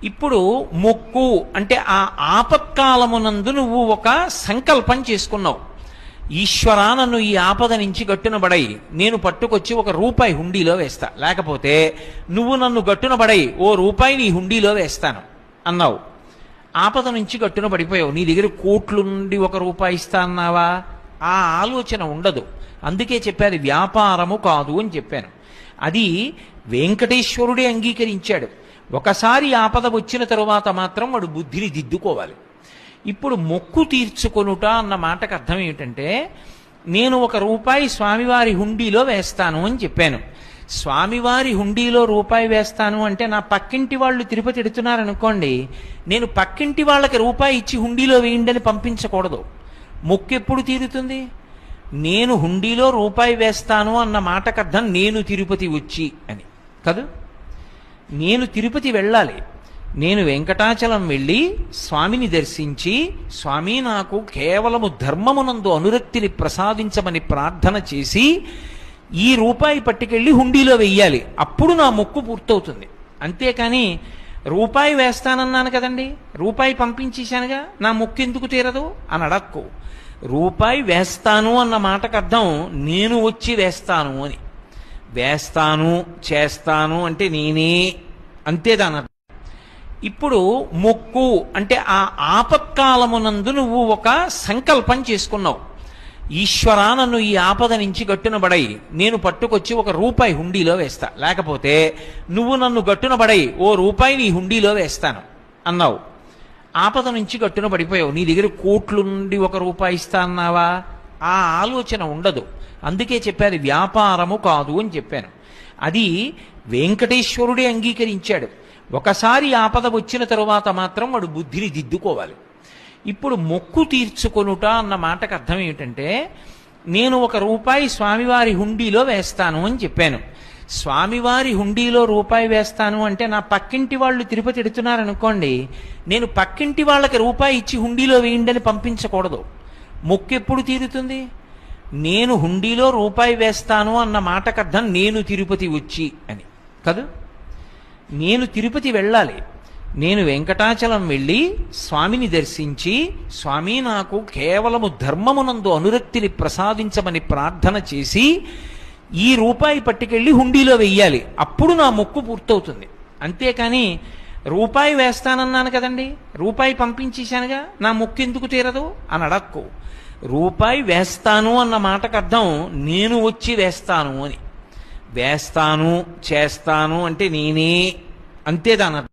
ఇప్పుడు మొక్కు అంటే ఆ ఆపత్కాలమునందు నువ్వు ఒక సంకల్పం చేసుకున్నావు. ఈశ్వరా, నన్ను ఈ ఆపద నుంచి గట్టునబడై, నేను పట్టుకొచ్చి ₹1 హుండీలో వేస్తా, లేకపోతే నువ్వు నన్ను గట్టునబడై ₹1 నీ హుండీలో వేస్తాను అన్నావు. ఆపద నుంచి గట్టున పడిపోయావు. నీ దగ్గర కోట్ల నుండి ₹1 ఇస్తా అన్నావా? ఆ ఆలోచన ఉండదు. అందుకే చెప్పారు వ్యాపారము కాదు అని చెప్పాను. అది వెంకటేశ్వరుడే అంగీకరించాడు. ఒకసారి ఆపద వచ్చిన తరువాత మాత్రం వాడు బుద్ధిని దిద్దుకోవాలి. ఇప్పుడు మొక్కు తీర్చుకొనుట అన్న మాటకు అర్థం ఏమిటంటే, నేను ₹1 స్వామివారి హుండీలో వేస్తాను అని చెప్పాను. స్వామివారి హుండీలో ₹1 వేస్తాను అంటే నా పక్కింటి వాళ్ళు తిరుపతి ఎడుతున్నారనుకోండి, నేను పక్కింటి వాళ్ళకి ₹1 ఇచ్చి హుండీలో వేయండి అని పంపించకూడదు. మొక్కు ఎప్పుడు తీరుతుంది? నేను హుండీలో ₹1 వేస్తాను అన్న మాటకు అర్థం నేను తిరుపతి వచ్చి అని కాదు. నేను తిరుపతి వెళ్ళాలి. నేను వెంకటాచలం వెళ్ళి స్వామిని దర్శించి, స్వామి నాకు కేవలము ధర్మమునందు అనురక్తిని ప్రసాదించమని ప్రార్థన చేసి ఈ ₹1 పట్టుకెళ్ళి హుండీలో వెయ్యాలి. అప్పుడు నా మొక్కు పూర్తవుతుంది. అంతేకాని ₹1 వేస్తానన్నాను కదండి, ₹1 పంపించేశానుగా, నా మొక్కు ఎందుకు తీరదు అని అడక్కు. ₹1 వేస్తాను అన్న మాటకు అర్థం నేను వచ్చి వేస్తాను అని. వేస్తాను చేస్తాను అంటే నేనే, అంతే దాని అర్థం. ఇప్పుడు మొక్కు అంటే ఆ ఆపత్కాలమునందు నువ్వు ఒక సంకల్పం చేసుకున్నావు. ఈశ్వరా, నన్ను ఈ ఆపద నుంచి గట్టునబడై, నేను పట్టుకొచ్చి ₹1 హుండీలో వేస్తా, లేకపోతే నువ్వు నన్ను గట్టునబడై ₹1 నీ హుండీలో వేస్తాను అన్నావు. ఆపద నుంచి గట్టున పడిపోయావు. నీ దగ్గర కోట్ల నుండి ₹1 ఇస్తా అన్నావా? ఆ ఆలోచన ఉండదు. అందుకే చెప్పారు వ్యాపారము కాదు అని చెప్పాను. అది వెంకటేశ్వరుడే అంగీకరించాడు. ఒకసారి ఆపద వచ్చిన తరువాత మాత్రం వాడు బుద్ధిని దిద్దుకోవాలి. ఇప్పుడు మొక్కు తీర్చుకొనుట అన్న మాటకు అర్థం ఏమిటంటే, నేను ₹1 స్వామివారి హుండీలో వేస్తాను అని చెప్పాను. స్వామివారి హుండీలో ₹1 వేస్తాను అంటే నా పక్కింటి వాళ్ళు తిరుపతి ఎడుతున్నారనుకోండి, నేను పక్కింటి వాళ్ళకి ₹1 ఇచ్చి హుండీలో వేయండి అని పంపించకూడదు. మొక్కు ఎప్పుడు తీరుతుంది? నేను హుండీలో ₹1 వేస్తాను అన్న మాటకు అర్థం నేను తిరుపతి వచ్చి అని కాదు. నేను తిరుపతి వెళ్ళాలి. నేను వెంకటాచలం వెళ్ళి స్వామిని దర్శించి, స్వామి నాకు కేవలము ధర్మమునందు అనురక్తిని ప్రసాదించమని ప్రార్థన చేసి ఈ ₹1 పట్టుకెళ్ళి హుండీలో వెయ్యాలి. అప్పుడు నా మొక్కు పూర్తవుతుంది. అంతేకాని ₹1 వేస్తానన్నాను కదండి, ₹1 పంపించేశానుగా, నా మొక్కు ఎందుకు తీరదు అని అడక్కు. ₹1 వేస్తాను అన్న మాటకు అర్థం నేను వచ్చి వేస్తాను అని. వేస్తాను చేస్తాను అంటే నేనే, అంతే దాని అర్థం.